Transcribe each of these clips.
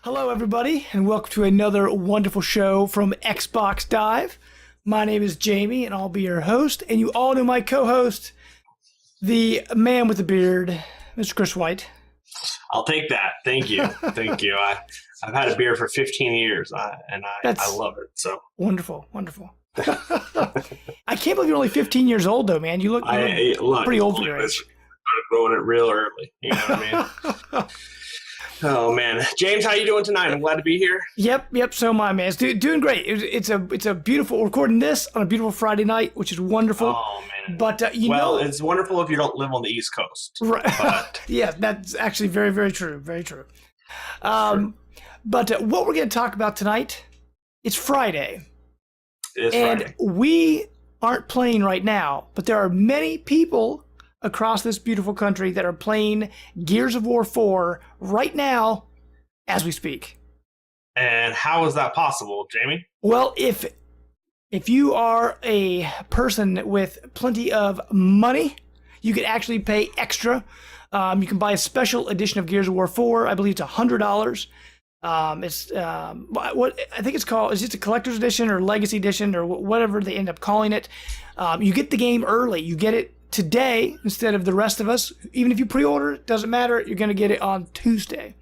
Hello, everybody, and welcome to another wonderful show from Xbox Dive. My name is Jamie, and I'll be your host. And you all know my co-host, the man with the beard, Mr. Chris White. I'll take that. Thank you. Thank you. I've had a beer for 15 years, and I love it. So wonderful. I can't believe you're only 15 years old, though, man. You look pretty old for your age. Started growing it real early. You know what I mean? Oh man, James, how you doing tonight? I'm glad to be here. Yep. So my man, it's doing great. It's a beautiful. We're recording this on a beautiful Friday night, which is wonderful. Oh man, but it's wonderful if you don't live on the East Coast. Right? But yeah, that's actually very, very true. Very true. But what we're going to talk about tonight, it's Friday, Friday. We aren't playing right now, but there are many people across this beautiful country that are playing Gears of War 4 right now as we speak. And how is that possible, Jamie? Well, if you are a person with plenty of money, you could actually pay extra. You can buy a special edition of Gears of War 4. I believe it's $100. It's what I think it's called. Is it a collector's edition or legacy edition or whatever they end up calling it? You get the game early. You get it today instead of the rest of us. Even if you pre-order, it doesn't matter. You're going to get it on Tuesday.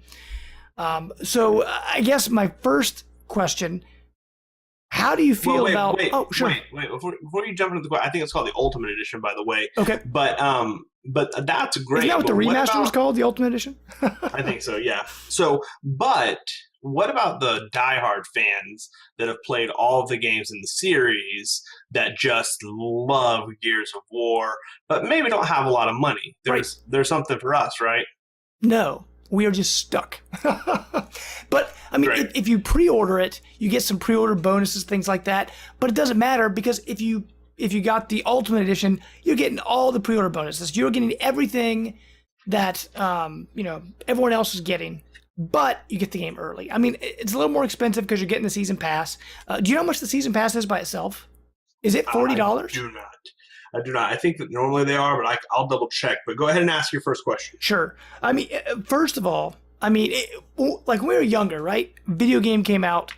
So I guess my first question: how do you feel about? Oh, sure. Wait. Before you jump into the question, I think it's called the Ultimate Edition, by the way. Okay. But that's great. Isn't that what the remaster was called? The Ultimate Edition? I think so. Yeah. So, but what about the diehard fans that have played all of the games in the series that just love Gears of War, but maybe don't have a lot of money? There's something for us, right? No, we are just stuck. But I mean, if you pre-order it, you get some pre-order bonuses, things like that. But it doesn't matter because if you got the Ultimate Edition, you're getting all the pre-order bonuses. You're getting everything that everyone else is getting. But you get the game early. I mean, it's a little more expensive because you're getting the season pass. Do you know how much the season pass is by itself? Is it $40? I do not. I think that normally they are, but I'll double check. But go ahead and ask your first question. Sure. I mean, first of all, like when we were younger, right? Video game came out.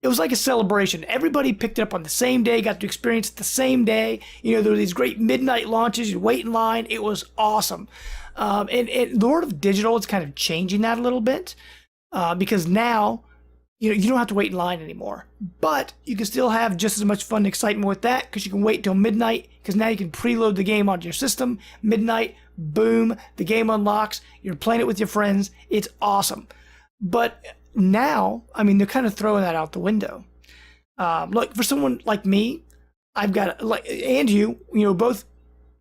It was like a celebration. Everybody picked it up on the same day, got to experience it the same day. There were these great midnight launches. You'd wait in line. It was awesome. And Lord of Digital is kind of changing that a little bit because now, you don't have to wait in line anymore. But you can still have just as much fun and excitement with that because you can wait till midnight because now you can preload the game onto your system. Midnight, boom, the game unlocks. You're playing it with your friends. It's awesome. But now, I mean, they're kind of throwing that out the window. Look, for someone like me, I've got, and you, both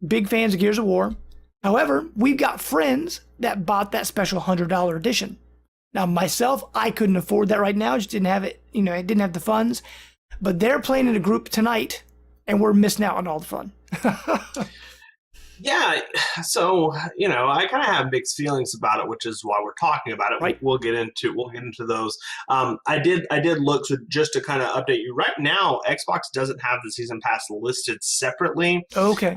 big fans of Gears of War. However, we've got friends that bought that special $100 edition. Now, myself, I couldn't afford that right now. I just didn't have it. I didn't have the funds. But they're playing in a group tonight, and we're missing out on all the fun. Yeah, so I kind of have mixed feelings about it, which is why we're talking about it. Right. We'll get into those. I did look, so just to kind of update you. Right now, Xbox doesn't have the season pass listed separately. Okay.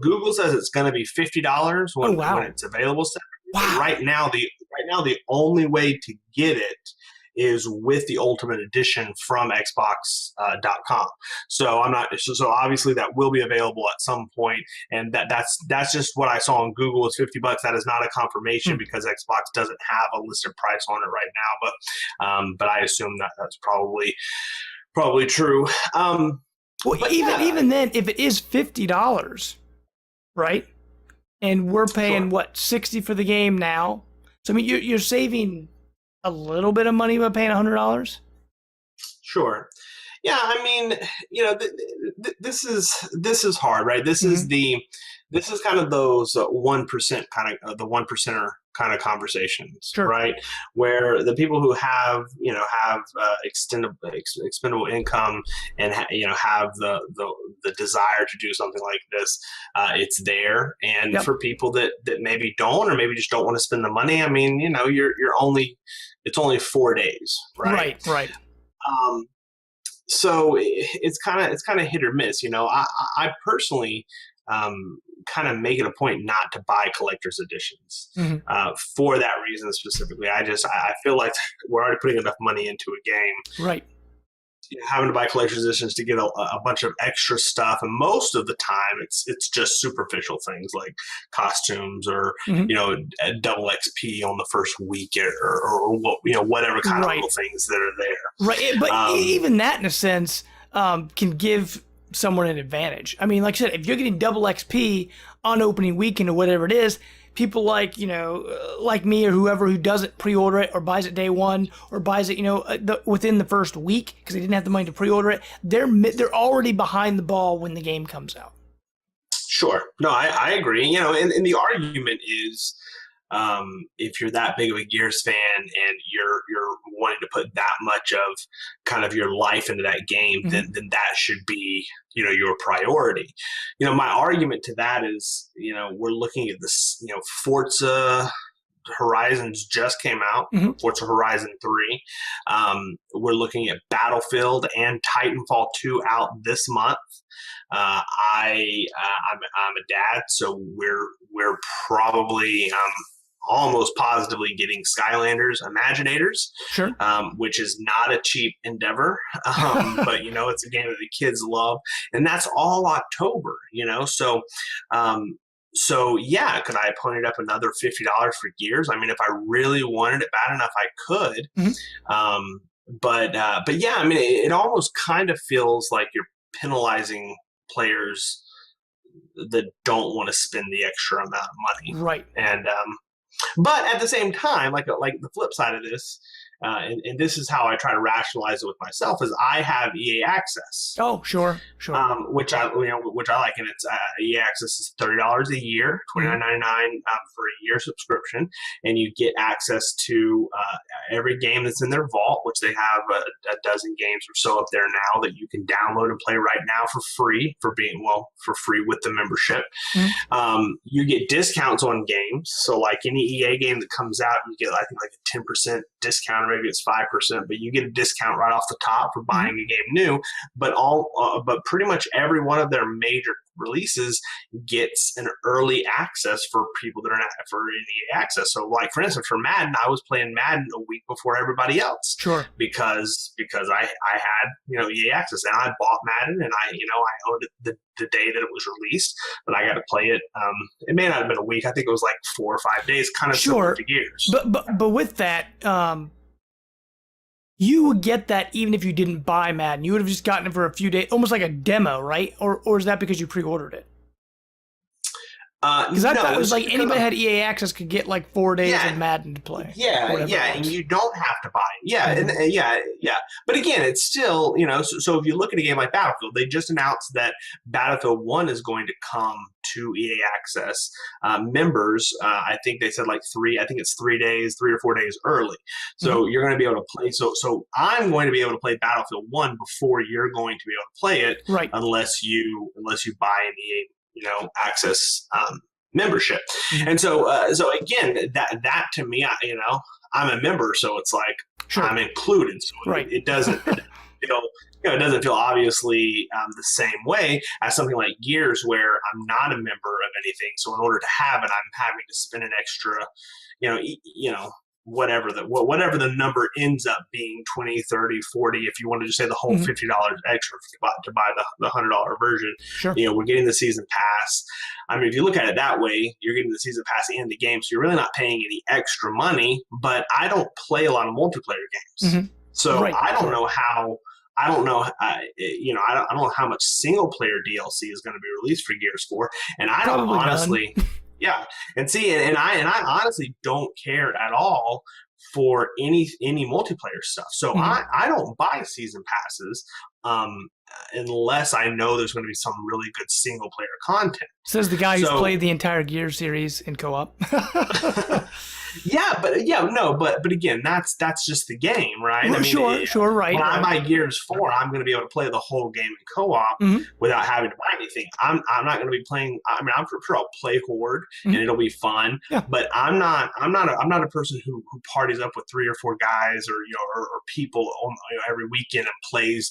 Google says it's going to be $50 when it's available separately. Wow. Right now, the only way to get it is with the Ultimate Edition from Xbox.com. So So obviously that will be available at some point, and that's just what I saw on Google is $50. That is not a confirmation because Xbox doesn't have a listed price on it right now. But I assume that's probably true. Even then, if it is $50, right? And we're paying $60 for the game now. So I mean, you're saving a little bit of money by paying $100. Sure. Yeah, I mean, this is hard, right? This is kind of those 1% kind of the 1%er kind of conversations, sure. Right? Where the people who have expendable income and have the desire to do something like this, it's there. And for people that maybe don't or maybe just don't want to spend the money, I mean, it's only 4 days, right? Right. So it's kind of hit or miss. I personally kind of make it a point not to buy collector's editions for that reason specifically. I feel like we're already putting enough money into a game. Right. Having to buy collector's editions to get a bunch of extra stuff, and most of the time it's just superficial things like costumes or double XP on the first week or whatever kind of little things that are there. Right, but even that in a sense can give someone an advantage. I mean, like I said, if you're getting double XP on opening weekend or whatever it is, people like me or whoever who doesn't pre-order it or buys it day one or buys it within the first week because they didn't have the money to pre-order it, they're already behind the ball when the game comes out. Sure. No, I agree. And the argument is, if you're that big of a Gears fan and you're wanting to put that much of kind of your life into that game, then that should be your priority. My argument to that is, we're looking at this. Forza Horizons just came out. Forza Horizon 3. We're looking at Battlefield and Titanfall 2 out this month. I'm a dad, so we're probably almost positively getting Skylanders Imaginators, sure. Which is not a cheap endeavor, but it's a game that the kids love, and that's all October. So yeah, could I pony up another $50 for Gears? I mean, if I really wanted it bad enough, I could. But yeah, I mean, it almost kind of feels like you're penalizing players that don't want to spend the extra amount of money, right? And but at the same time, like the flip side of this, and this is how I try to rationalize it with myself, is I have EA Access. Oh, sure. Which I like, and it's EA Access is $30 a year, $29.99 for a year subscription, and you get access to every game that's in their vault, which they have a dozen games or so up there now that you can download and play right now for free for free with the membership. You get discounts on games, so like any EA game that comes out, you get I think like a 10% discount, or maybe it's 5%, but you get a discount right off the top for buying a game new. But but pretty much every one of their major releases gets an early access for people that are not for EA Access. So like for instance, for Madden, I was playing Madden a week before everybody else. Sure. Because I had EA Access, and I bought Madden, and I owned it the day that it was released, but I got to play it. It may not have been a week. I think it was like 4 or 5 days, kind of similar to Gears. But with that, you would get that even if you didn't buy Madden. You would have just gotten it for a few days, almost like a demo, right? Or is that because you pre-ordered it? Because I thought it was like anybody had EA Access could get like 4 days of Madden to play. Yeah, and you don't have to buy it. Yeah, and yeah. But again, it's still, so if you look at a game like Battlefield, they just announced that Battlefield 1 is going to come to EA Access members. I think they said like 3 or 4 days early. So you're going to be able to play. So I'm going to be able to play Battlefield 1 before you're going to be able to play it, right? Unless you buy an EA Access membership. And so again, that to me, I'm a member, so it's like I'm included. So right. It doesn't feel, it doesn't feel obviously the same way as something like Gears, where I'm not a member of anything. So in order to have it, I'm having to spend an extra, whatever the number ends up being, 20, 30, 40, if you want to just say the whole $50 extra to buy the $100 version. Sure. We're getting the season pass. I mean, if you look at it that way, you're getting the season pass and the game, so you're really not paying any extra money. But I don't play a lot of multiplayer games, so I don't know how. I don't know, I don't know how much single player DLC is going to be released for Gears 4, and I don't honestly. Yeah, and see, and I honestly don't care at all for any multiplayer stuff. So I don't buy season passes unless I know there's going to be some really good single player content. Says the guy who's played the entire Gears series in co-op. But again, that's just the game, right? Well, sure, right. When I buy Gears 4, I'm going to be able to play the whole game in co-op without having to buy anything. I'm not going to be playing. I mean, I'm sure I'll play Horde and it'll be fun. Yeah. But I'm not a person who parties up with 3 or 4 guys or people every weekend and plays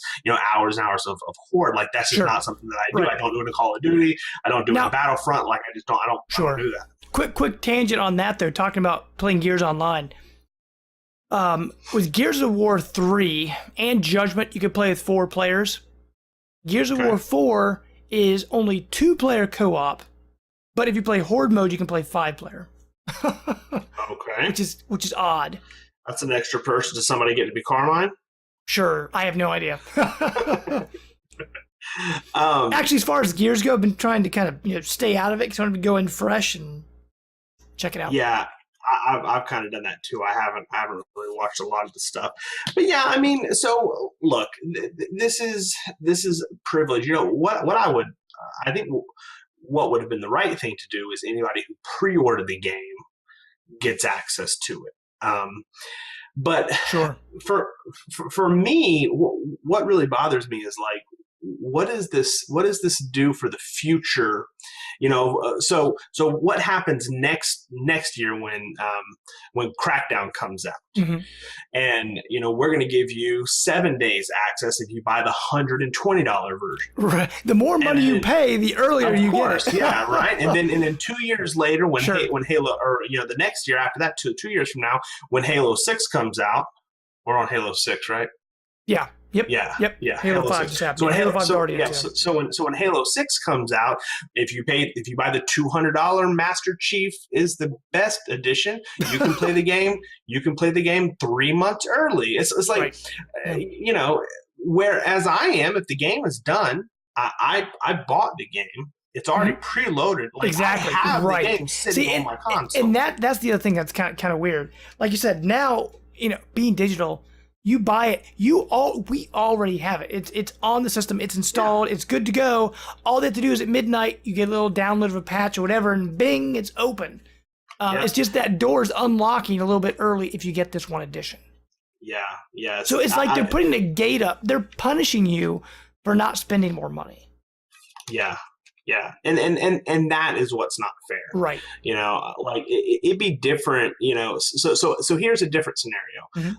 hours and hours of Horde. Like that's just Sure. not something that I do. Right. I don't do it in Call of Duty. I don't do it Now- in Battlefront. Like I don't do that. Quick tangent on that though, talking about playing Gears Online. With Gears of War 3 and Judgment, you can play with 4 players. Gears of War 4 is only 2-player co-op, but if you play Horde mode, you can play 5-player. Okay. Which is odd. That's an extra person. Does somebody get to be Carmine? Sure, I have no idea. Um, Actually, as far as Gears go, I've been trying to kind of stay out of it because I want to go in fresh and check it out. yeah, I've kind of done that too. I haven't really watched a lot of the stuff, but yeah, I mean, so look, this is privilege. What I think what would have been the right thing to do is anybody who pre-ordered the game gets access to it. But Sure. For me, what really bothers me is like, what does this do for the future? So what happens next year when Crackdown comes out? Mm-hmm. And we're going to give you 7 days access if you buy the $120 version. Right. The more money you pay, the earlier you get it. Yeah, right. And then 2 years later, when Sure. when Halo, or the next year after that, 2 years from now, when Halo 6 comes out, we're on Halo 6, right? Yeah. Yep. Yeah. Yep. Yeah. Halo 5 6. just happened. So when Halo 5 already yeah, is. so when Halo 6 comes out, if you buy the $200 Master Chief is the best edition, you can play the game. You can play the game 3 months early. It's like, right. Whereas I am, if the game is done, I bought the game. It's already preloaded. Like, Exactly. I have Right. the game sitting on my console. And that's the other thing that's kind of weird. Like you said, now being digital, you buy it. We already have it. It's on the system. It's installed. Yeah. It's good to go. All they have to do is at midnight, you get a little download of a patch or whatever, and bing, it's open. It's just that door's unlocking a little bit early if you get this one edition. Yeah. So it's like they're putting a gate up. They're punishing you for not spending more money. Yeah. And that is what's not fair. Right. Like it'd be different, so here's a different scenario. Mm-hmm.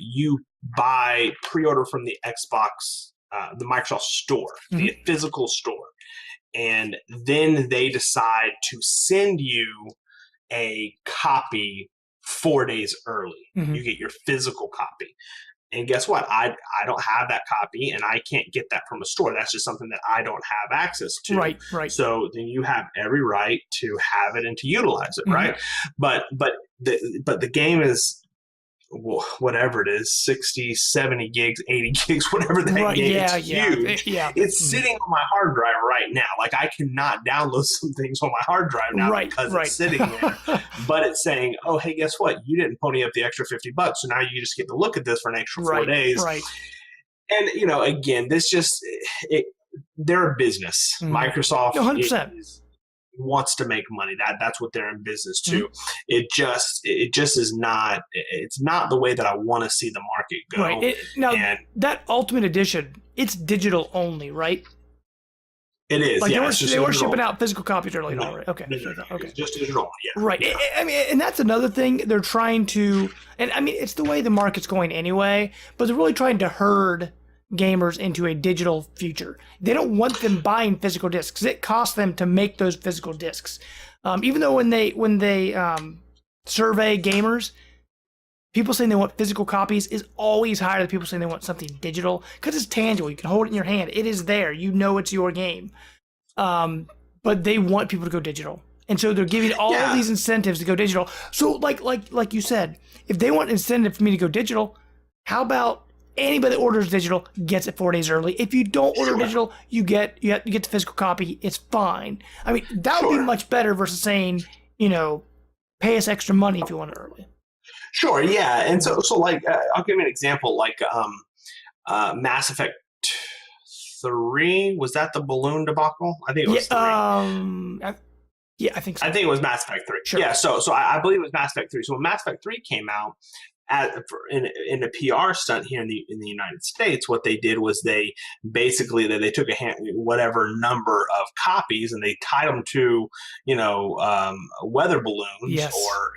You buy pre-order from the Xbox, the Microsoft store, mm-hmm. the physical store, and then they decide to send you a copy 4 days early. Mm-hmm. You get your physical copy. And guess what? I don't have that copy, and I can't get that from a store. That's just something that I don't have access to. Right. So then you have every right to have it and to utilize it, mm-hmm. right? But the game is whatever it is, 60, 70 gigs, 80 gigs, whatever that game. It's huge. Yeah. It's sitting on my hard drive right now. Like I cannot download some things on my hard drive now because it's sitting there. But it's saying, oh, hey, guess what? You didn't pony up the extra $50, so now you just get to look at this for an extra 4 days. Right. And again, this they're a business. Mm-hmm. Microsoft 100%. Wants to make money. That's what they're in business to. Mm-hmm. It just is not. It's not the way that I want to see the market go. Right. That Ultimate Edition, it's digital only, right? It is. Like yeah, they were shipping out physical copies early on, right? Okay. No. Okay. It's just digital. Yeah. Right. Yeah. I mean, and that's another thing they're trying to. And I mean, it's the way the market's going anyway. But they're really trying to herd gamers into a digital future. They don't want them buying physical discs. It costs them to make those physical discs. Even though when they survey gamers, people saying they want physical copies is always higher than people saying they want something digital because it's tangible. You can hold it in your hand. It is there. You know it's your game. But they want people to go digital. And so they're giving all these incentives to go digital. So like you said, if they want incentive for me to go digital, how about anybody that orders digital gets it 4 days early? If you don't order digital, you get the physical copy. It's fine. I mean, that would be much better versus saying, pay us extra money if you want it early. Sure, yeah. And so like, I'll give you an example. Like, Mass Effect 3, was that the balloon debacle? I think it was 3. I think so. I think it was Mass Effect 3. Sure. Yeah, so I believe it was Mass Effect 3. So when Mass Effect 3 came out, in a PR stunt here in the United States, what they did was they basically took whatever number of copies and they tied them to weather balloons, yes. or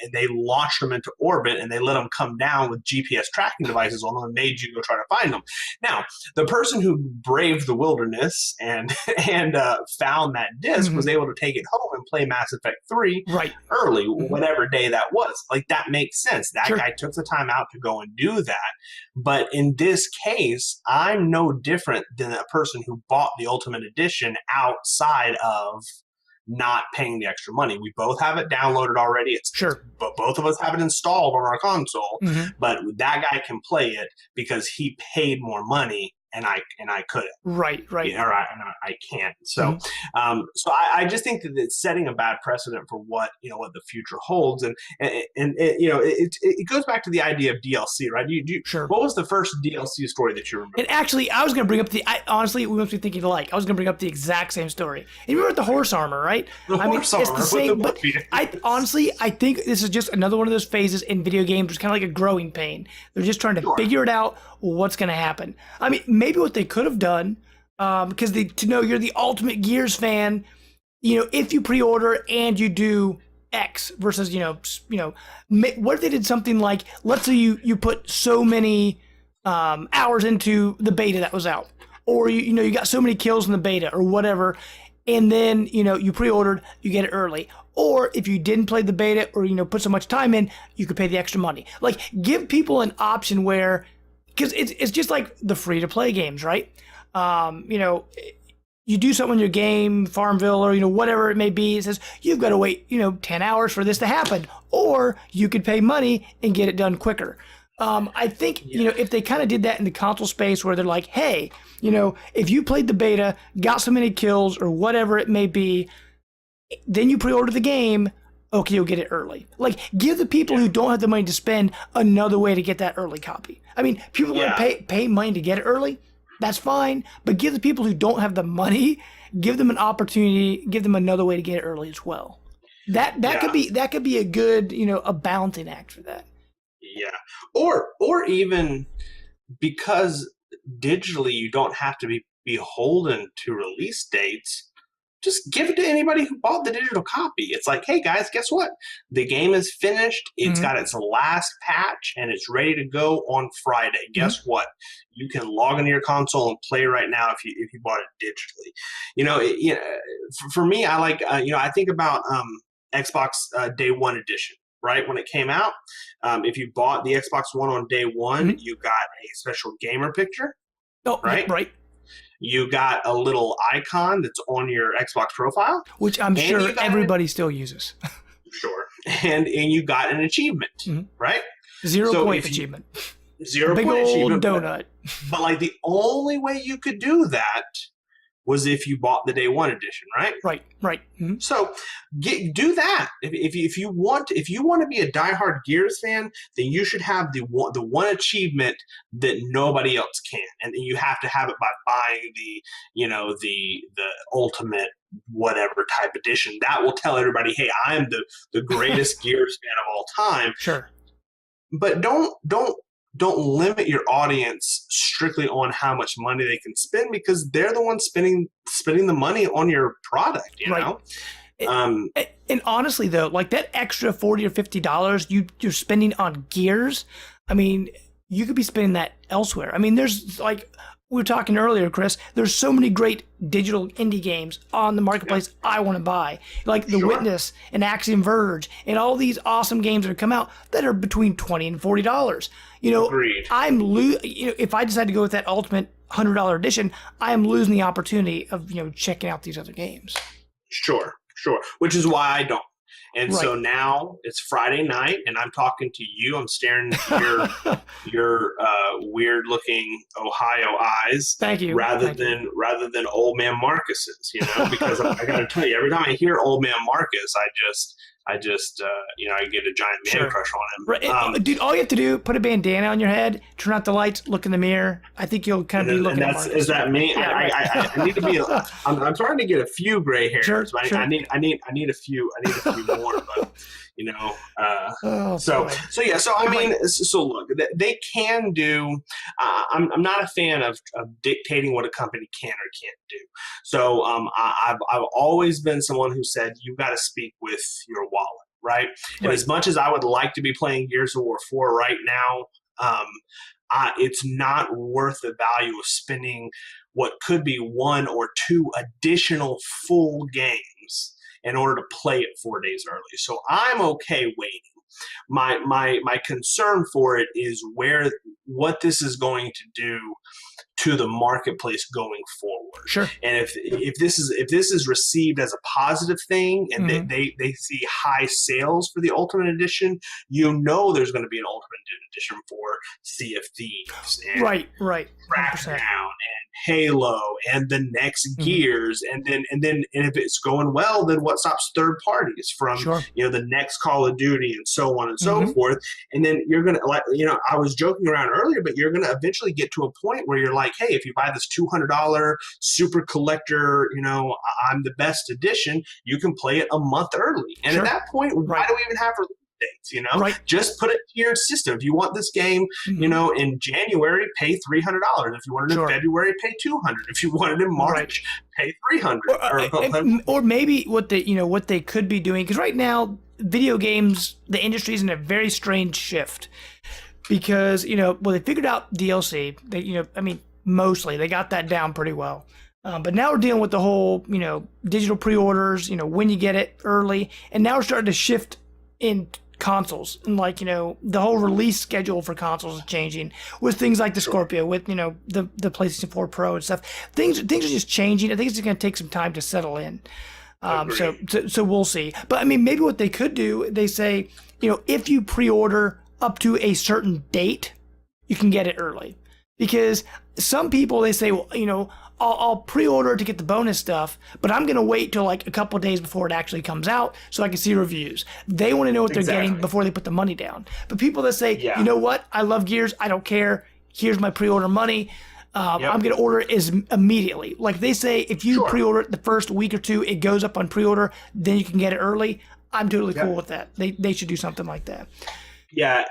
and they launched them into orbit, and they let them come down with GPS tracking devices on them and made you go try to find them. Now, the person who braved the wilderness and found that disk was able to take it home and play Mass Effect 3 early, whatever day that was. Like, that makes sense. That guy took the time out to go and do that. But in this case, I'm no different than a person who bought the Ultimate Edition outside of not paying the extra money. We both have it downloaded already. But both of us have it installed on our console. But that guy can play it because he paid more money, and I couldn't. Right. Or I can't. So, so I just think that it's setting a bad precedent for what the future holds, and it goes back to the idea of DLC, right? What was the first DLC story that you remember? And actually, I was going to bring up honestly, we must be thinking alike. I was going to bring up the exact same story. And you remember the horse armor, right? Horse armor. It's the same. But I think this is just another one of those phases in video games. It's kind of like a growing pain. They're just trying to figure it out. What's going to happen? I mean, maybe what they could have done, because to know you're the ultimate Gears fan, if you pre-order and you do X versus, what if they did something like, let's say you put so many hours into the beta that was out, or you got so many kills in the beta or whatever, and then you pre-ordered, you get it early. Or if you didn't play the beta or put so much time in, you could pay the extra money. Like, give people an option where, because it's just like the free-to-play games, right? You do something in your game, Farmville, or whatever it may be. It says you've got to wait 10 hours for this to happen, or you could pay money and get it done quicker. I think if they kind of did that in the console space, where they're like, hey, if you played the beta, got so many kills or whatever it may be, then you pre-order the game. Okay, you'll get it early. Like, give the people who don't have the money to spend another way to get that early copy. I mean, people want to pay money to get it early. That's fine. But give the people who don't have the money, give them an opportunity, give them another way to get it early as well. That could be a good, a balancing act for that. Yeah. Or even because digitally you don't have to be beholden to release dates. Just give it to anybody who bought the digital copy. It's like, hey guys, guess what? The game is finished. It's got its last patch and it's ready to go on Friday. Guess what? You can log into your console and play right now if you bought it digitally. For me, I like I think about Xbox Day One Edition. Right when it came out, if you bought the Xbox One on day one, you got a special gamer picture. Oh, right. You got a little icon that's on your Xbox profile, which I'm sure everybody still uses. Sure, and you got an achievement, right? 0 point achievement. 0 big point old achievement, donut. But like the only way you could do that was if you bought the Day One Edition, right? Right. So do that. If you want to be a diehard Gears fan, then you should have the one achievement that nobody else can, and you have to have it by buying the ultimate whatever type edition. That will tell everybody, hey, I'm the greatest Gears fan of all time. Sure. But don't limit your audience strictly on how much money they can spend, because they're the ones spending the money on your product, you know? And honestly, though, like that extra $40 or $50 you're spending on Gears, I mean, you could be spending that elsewhere. I mean, there's like we were talking earlier, Chris, there's so many great digital indie games on the marketplace I want to buy, like The Witness and Axiom Verge and all these awesome games that have come out that are between $20 and $40. Agreed. If I decide to go with that ultimate $100 edition, I am losing the opportunity of checking out these other games. Sure. Which is why I don't. And so now it's Friday night, and I'm talking to you. I'm staring at your weird-looking Ohio eyes. Thank you. Rather than Old Man Marcus's, because I got to tell you, every time I hear Old Man Marcus, I get a giant man crush on him. Right. Dude, all you have to do, put a bandana on your head, turn out the lights, look in the miror. I think you'll kind of be looking at Marcus. Is that me? Yeah, I need to be. I'm starting to get a few gray hairs. Sure. I need a few more, but So I mean, so look, they can do. I'm not a fan of dictating what a company can or can't do. So I've always been someone who said you've got to speak with your wallet, right? And Right. as much as I would like to be playing Gears of War 4 right now, it's not worth the value of spending what could be 1 or 2 additional full games in order to play it 4 days early. So I'm okay waiting. My concern for it is what this is going to do to the marketplace going forward. Sure. And if this is received as a positive thing, and they see high sales for the Ultimate Edition, there's going to be an Ultimate Edition for Sea of Thieves, and right, Crackdown, and Halo, and the next Gears, and if it's going well, then what stops third parties from the next Call of Duty and so on and so forth? And then you're gonna I was joking around earlier, but you're gonna eventually get to a point where you're like, hey, if you buy this $200 super collector, I'm the best edition, you can play it a month early. And at that point, why do we even have release dates? Just put it to your system. If you want this game, in January, pay $300. If you want it in February, pay $200. If you want it in March, pay $300. Or maybe what they could be doing, because right now video games, the industry is in a very strange shift, because they figured out DLC. They mostly they got that down pretty well. But now we're dealing with the whole, digital pre-orders, when you get it early. And now we're starting to shift in consoles. And the whole release schedule for consoles is changing with things like the Scorpio, with, the PlayStation 4 Pro and stuff. Things are just changing. I think it's just going to take some time to settle in. So we'll see. But maybe what they could do, they say, if you pre-order up to a certain date, you can get it early. Because some people, they say, well, I'll pre-order to get the bonus stuff, but I'm going to wait till like a couple of days before it actually comes out so I can see reviews. They want to know what they're getting before they put the money down. But people that say, you know what, I love Gears, I don't care, here's my pre-order money, I'm going to order it immediately. Like they say, if you pre-order it the first week or two, it goes up on pre-order, then you can get it early. I'm totally cool with that. They should do something like that. Yeah.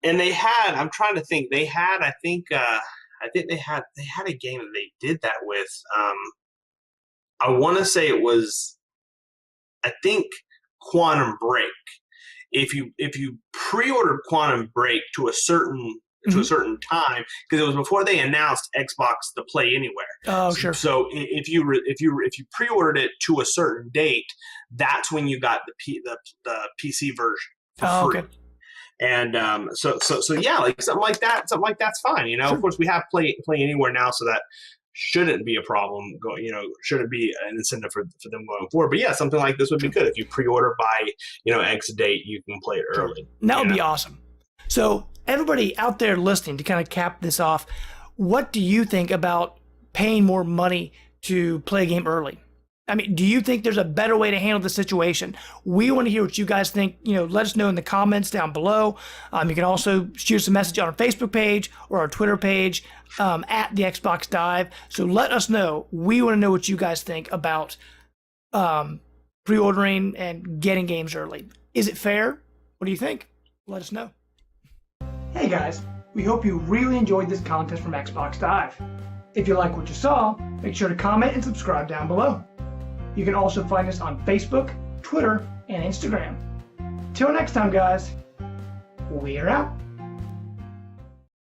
And they had, I'm trying to think, they had, I think they had a game that they did that with. I want to say it was, I think, Quantum Break. If you pre-ordered Quantum Break to a certain time, because it was before they announced Xbox the Play Anywhere. Oh, sure. So if you pre-ordered it to a certain date, that's when you got the PC version for free. Okay. And so yeah, like something like that's fine. Of course, we have Play Anywhere now, so that shouldn't be a problem. Shouldn't be an incentive for them going forward. But yeah, something like this would be good. If you pre-order by X date, you can play it early. That would be awesome. So everybody out there listening, to kind of cap this off, what do you think about paying more money to play a game early? Do you think there's a better way to handle the situation? We want to hear what you guys think. Let us know in the comments down below. You can also shoot us a message on our Facebook page or our Twitter page at the Xbox Dive. So let us know. We want to know what you guys think about pre-ordering and getting games early. Is it fair? What do you think? Let us know. Hey guys, we hope you really enjoyed this contest from Xbox Dive. If you like what you saw, make sure to comment and subscribe down below. You can also find us on Facebook, Twitter, and Instagram. Till next time, guys, we're out.